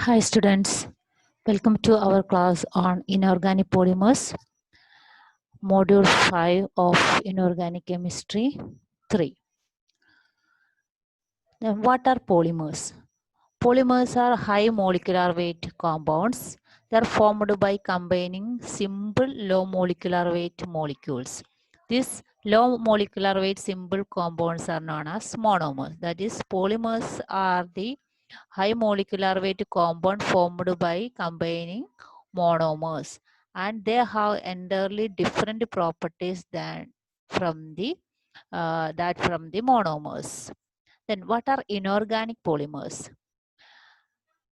Hi students, welcome to our class on inorganic polymers, module 5 of inorganic chemistry 3. Then what are polymers? Polymers are high molecular weight compounds. They are formed by combining simple low molecular weight molecules. These low molecular weight simple compounds are known as monomers. That is, polymers are the high molecular weight compound formed by combining monomers, and they have entirely different properties than from the monomers. Then what are inorganic polymers?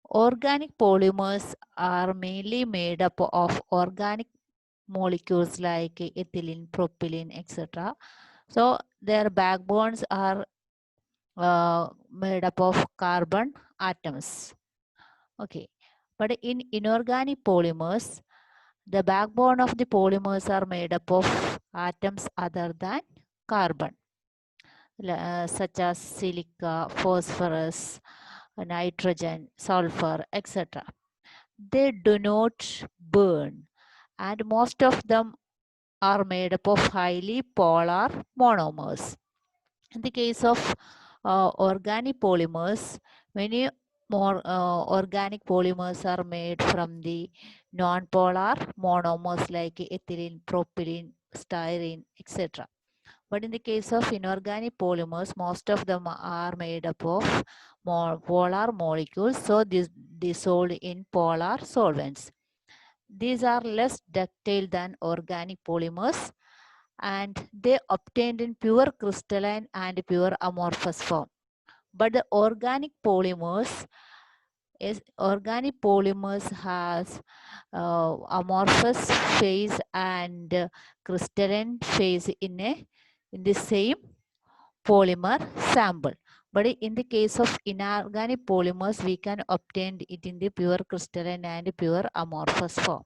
Organic polymers are mainly made up of organic molecules like ethylene, propylene, etc. So their backbones are made up of carbon atoms. Okay, but in inorganic polymers, the backbone of the polymers are made up of atoms other than carbon, such as silica, phosphorus, nitrogen, sulfur, etc. They do not burn, and most of them are made up of highly polar monomers. In the case of organic polymers, many more organic polymers are made from the non-polar monomers like ethylene, propylene, styrene, etc. But in the case of inorganic polymers, most of them are made up of more polar molecules, so this dissolved in polar solvents. These are less ductile than organic polymers, and they obtained in pure crystalline and pure amorphous form. But the organic polymers has amorphous phase and crystalline phase in the same polymer sample. But in the case of inorganic polymers, we can obtain it in the pure crystalline and pure amorphous form.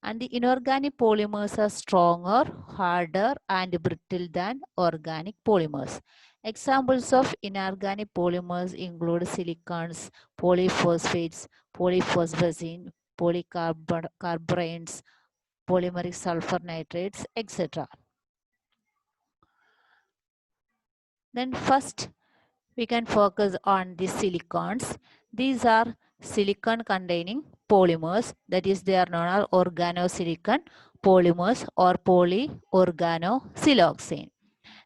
And the inorganic polymers are stronger, harder, and brittle than organic polymers. Examples of inorganic polymers include silicons, polyphosphates, polyphosphazine, polycarbonates, polymeric sulfur nitrates, etc. Then first, we can focus on the silicons. These are silicon containing polymers, that is, they are known as organosilicon polymers or polyorganosiloxane.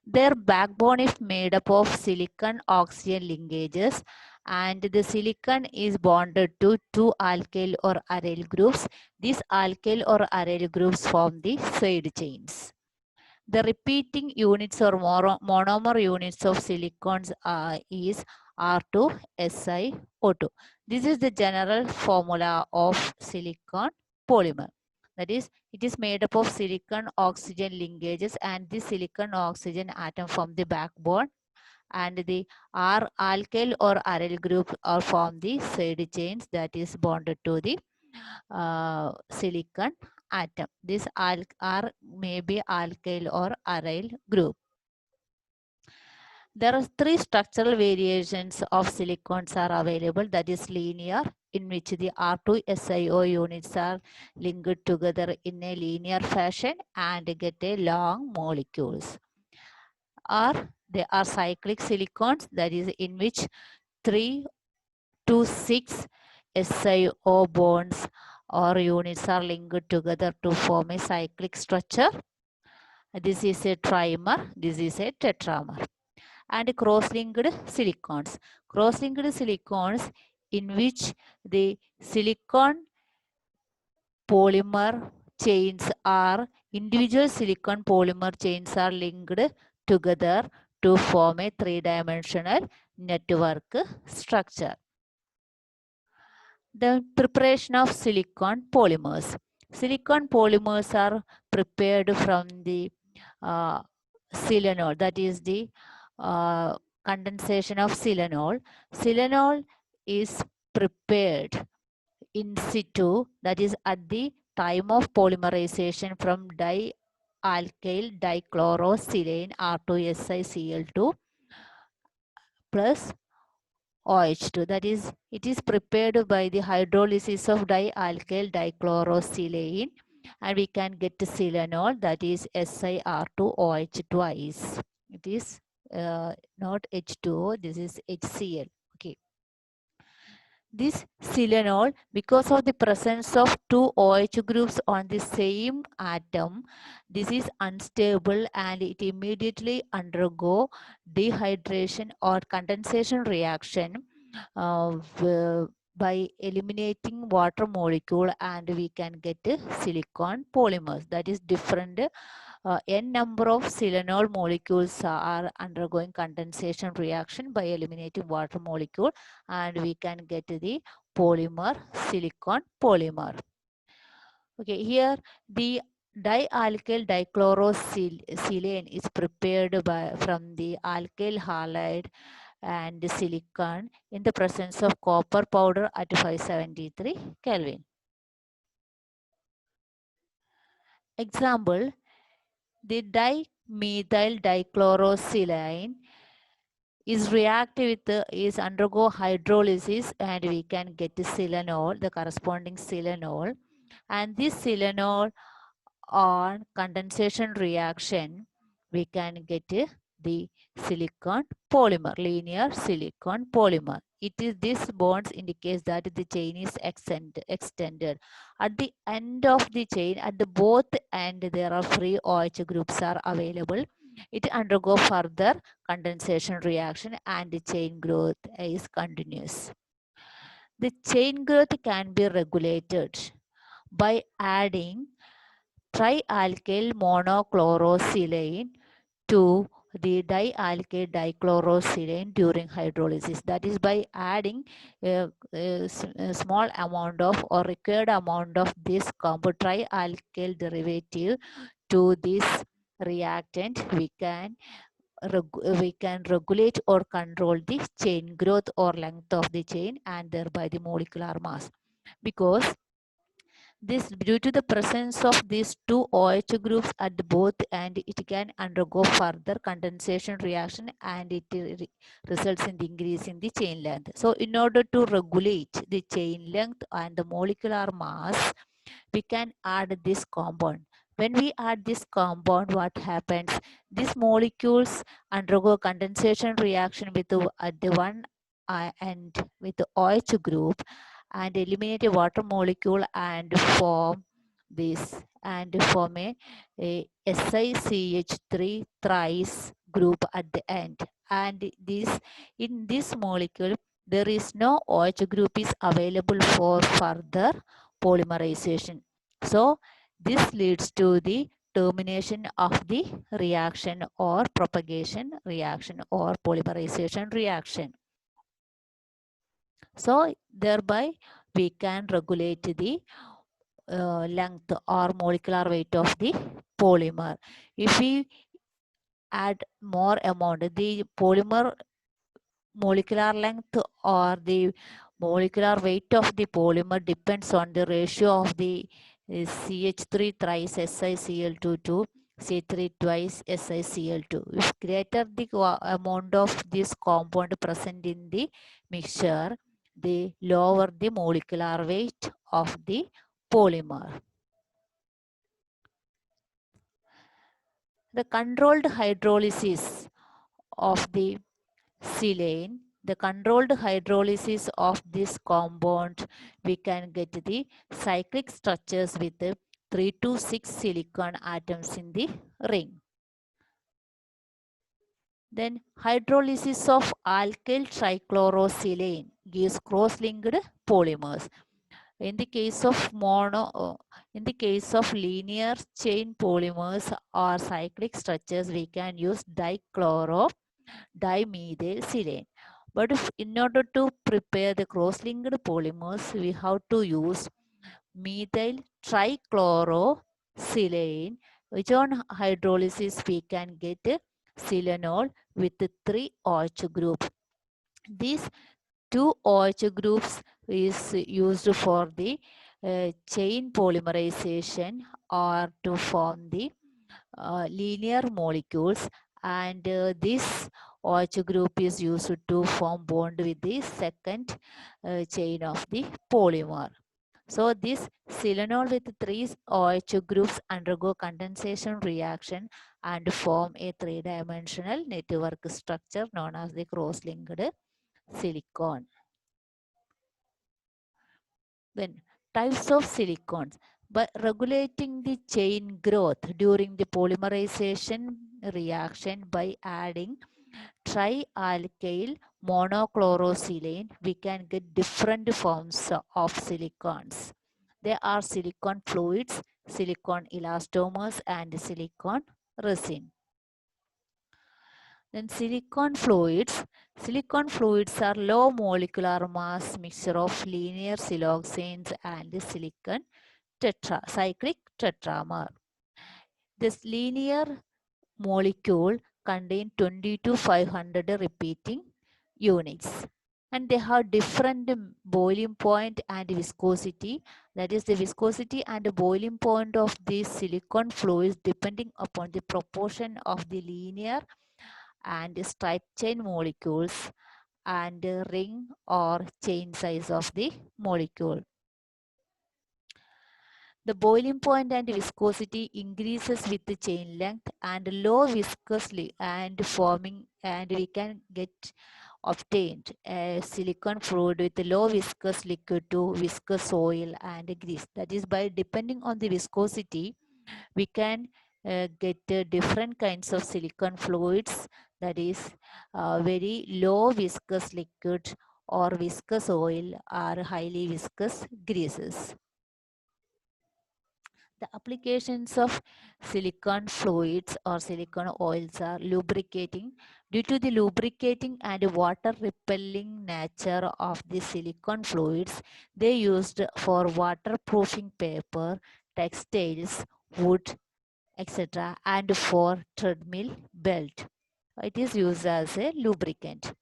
Their backbone is made up of silicon oxygen linkages, and the silicon is bonded to two alkyl or aryl groups. These alkyl or aryl groups form the side chains. The repeating units or monomer units of silicons is R2SiO2. This is the general formula of silicon polymer. That is, it is made up of silicon oxygen linkages, and the silicon oxygen atom form the backbone, and the R alkyl or aryl group are form the side chains that is bonded to the silicon atom. This are maybe alkyl or aryl group. There are three structural variations of silicons are available, that is linear, in which the R2SiO units are linked together in a linear fashion and get a long molecules. Or they are cyclic silicons, that is in which 3 to 6 SiO bonds or units are linked together to form a cyclic structure. This is a trimer, this is a tetramer. And cross-linked silicons. Cross-linked silicons in which the silicon polymer chains are, individual silicon polymer chains are linked together to form a three-dimensional network structure. The preparation of silicon polymers. Silicon polymers are prepared from the silanol, that is the condensation of silanol. Silanol is prepared in situ, that is at the time of polymerization from dialkyl dichlorosilane R2SiCl2 plus OH2. That is, it is prepared by the hydrolysis of dialkyl dichlorosilane, and we can get silanol, that is SiR2OH twice. It is not H2O, this is HCl. Okay. This silanol, because of the presence of two OH groups on the same atom, this is unstable and it immediately undergo dehydration or condensation reaction by eliminating water molecule, and we can get silicon polymers. That is different. N number of silanol molecules are undergoing condensation reaction by eliminating water molecule, and we can get the polymer, silicon polymer. Okay, here the dialkyl dichlorosilane is prepared from the alkyl halide and silicon in the presence of copper powder at 573 Kelvin. Example, the dimethyl dichlorosilane is reactive with is undergo hydrolysis, and we can get the silanol, the corresponding silanol, and this silanol on condensation reaction we can get the silicon polymer, linear silicon polymer. It is this bonds indicates that the chain is extended. At the end of the chain, at the both end, there are free OH groups are available. It undergo further condensation reaction and the chain growth is continuous. The chain growth can be regulated by adding trialkyl monochlorosilane to the dialkyl dichlorosilane during hydrolysis. That is by adding a small amount of or required amount of this compound trialkyl derivative to this reactant, we can regulate or control the chain growth or length of the chain and thereby the molecular mass. Because this, due to the presence of these two OH groups at both and it can undergo further condensation reaction and it results in the increase in the chain length. So in order to regulate the chain length and the molecular mass, we can add this compound. When we add this compound, what happens? These molecules undergo condensation reaction with at the one end with the OH group and eliminate a water molecule and form this and form a SiCH3 thrice group at the end. And this in this molecule there is no OH group is available for further polymerization. So this leads to the termination of the reaction or propagation reaction or polymerization reaction. So thereby we can regulate the length or molecular weight of the polymer. If we add more amount, the polymer molecular length or the molecular weight of the polymer depends on the ratio of the CH3 thrice SiCl2 to C3 twice SiCl2. If greater the amount of this compound present in the mixture, the lower the molecular weight of the polymer. The controlled hydrolysis of the silane, the controlled hydrolysis of this compound, we can get the cyclic structures with 3 to 6 silicon atoms in the ring. Then hydrolysis of alkyl trichlorosilane gives cross-linked polymers. In the case of in the case of linear chain polymers or cyclic structures, we can use dimethyl silane. But if in order to prepare the cross-linked polymers, we have to use methyl trichlorosilane, which on hydrolysis we can get silanol with 3 OH group. These 2 OH groups is used for the chain polymerization or to form the linear molecules, and this OH group is used to form bond with the second chain of the polymer. So this silanol with three OH groups undergo condensation reaction and form a three-dimensional network structure known as the cross-linked silicon. Then types of silicons. By regulating the chain growth during the polymerization reaction by adding trialkyl monochlorosilane, we can get different forms of silicons. There are silicon fluids, silicon elastomers, and silicon resin. Then silicon fluids. Silicon fluids are low molecular mass mixture of linear siloxanes and silicon cyclic tetramer. This linear molecule contain 20 to 500 repeating units, and they have different boiling point and viscosity. That is, the viscosity and boiling point of these silicon fluids depending upon the proportion of the linear and straight chain molecules and ring or chain size of the molecule. The boiling point and viscosity increases with the chain length, and low viscosity and forming, and we can get obtained a silicon fluid with low viscous liquid to viscous oil and grease. That is, by depending on the viscosity, we can get different kinds of silicon fluids, that is very low viscous liquid or viscous oil or highly viscous greases. The applications of silicon fluids or silicon oils are lubricating. Due to the lubricating and water repelling nature of the silicon fluids, they used for waterproofing paper, textiles, wood, etc., and for treadmill belt. It is used as a lubricant.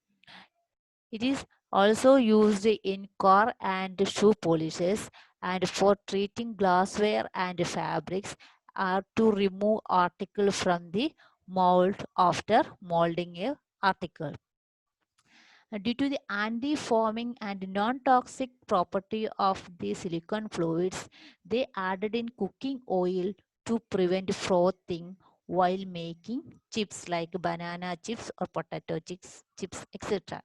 It is also used in car and shoe polishes and for treating glassware and fabrics, to remove article from the mold after molding a article. Due to the anti-foaming and non-toxic property of the silicon fluids, they added in cooking oil to prevent frothing while making chips like banana chips or potato chips, etc.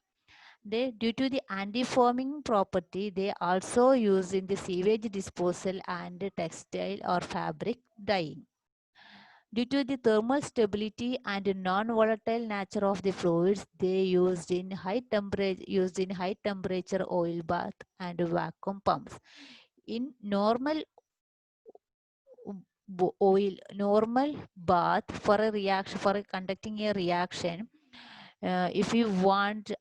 Due to the anti-foaming property, they also used in the sewage disposal and textile or fabric dyeing. Due to the thermal stability and non-volatile nature of the fluids, they used in high temperature oil bath and vacuum pumps. In normal bath for a reaction, for conducting a reaction, if you want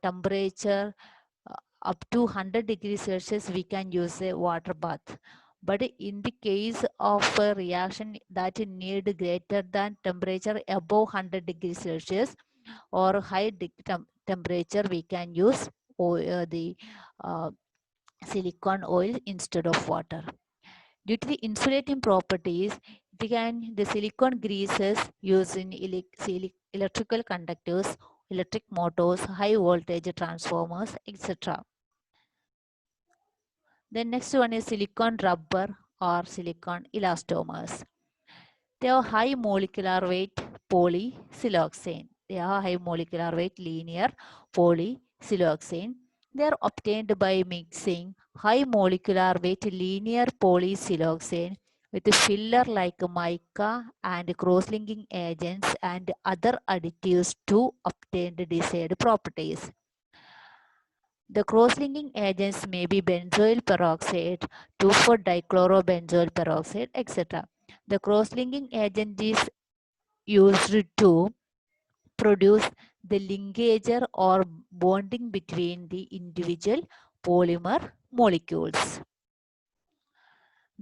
temperature up to 100 degrees Celsius, we can use a water bath. But in the case of a reaction that need greater than temperature above 100 degrees Celsius or high temperature, we can use the silicone oil instead of water. Due to the insulating properties, the silicone greases used in electrical conductors, electric motors, high voltage transformers, etc. The next one is silicon rubber or silicon elastomers. They have high molecular weight polysiloxane. They have high molecular weight linear polysiloxane. They are obtained by mixing high molecular weight linear polysiloxane with filler like mica and cross-linking agents and other additives to obtain the desired properties. The cross-linking agents may be benzoyl peroxide, 2,4-dichlorobenzoyl peroxide, etc. The cross-linking agent is used to produce the linkage or bonding between the individual polymer molecules.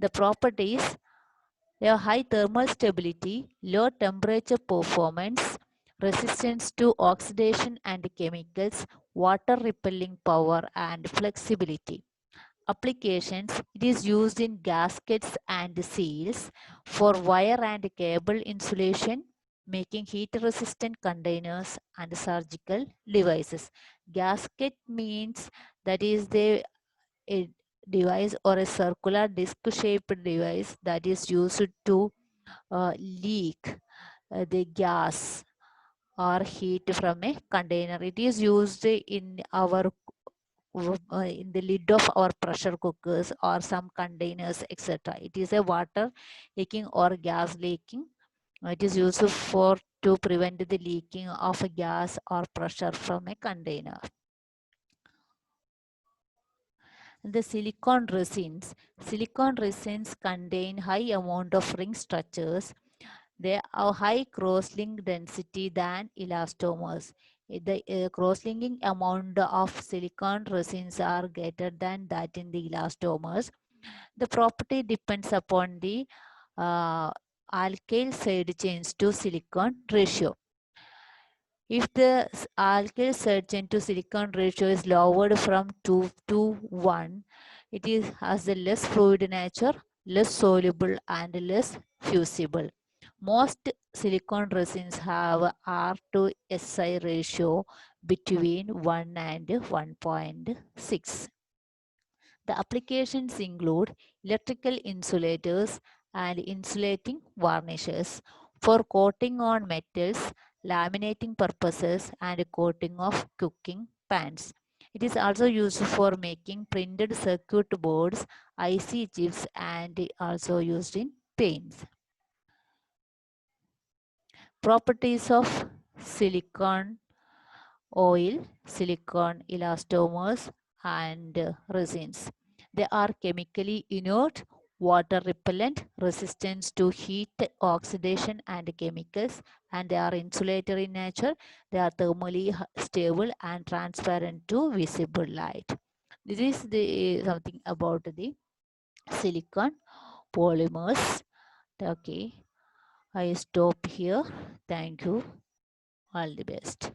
The properties: they have high thermal stability, low temperature performance, resistance to oxidation and chemicals, water repelling power, and flexibility. Applications: it is used in gaskets and seals, for wire and cable insulation, making heat-resistant containers and surgical devices. Gasket means that is a device or a circular disc-shaped device that is used to leak the gas or heat from a container. It is used in our in the lid of our pressure cookers or some containers, etc. It is a water leaking or gas leaking. It is used for to prevent the leaking of a gas or pressure from a container. The silicone resins contain high amount of ring structures. They have high cross-link density than elastomers. The cross-linking amount of silicone resins are greater than that in the elastomers. The property depends upon the alkyl side chains to silicon ratio. If the alkyl side chain to silicon ratio is lowered from 2 to 1, has a less fluid nature, less soluble, and less fusible. Most silicon resins have R to Si ratio between 1 and 1.6. The applications include electrical insulators and insulating varnishes for coating on metals, laminating purposes, and coating of cooking pans. It is also used for making printed circuit boards, IC chips, and also used in paints. Properties of silicon oil, silicon elastomers, and resins. They are chemically inert, water repellent, resistant to heat, oxidation, and chemicals, and they are insulator in nature. They are thermally stable and transparent to visible light. This is the something about the silicon polymers. Okay, I stop here. Thank you. All the best.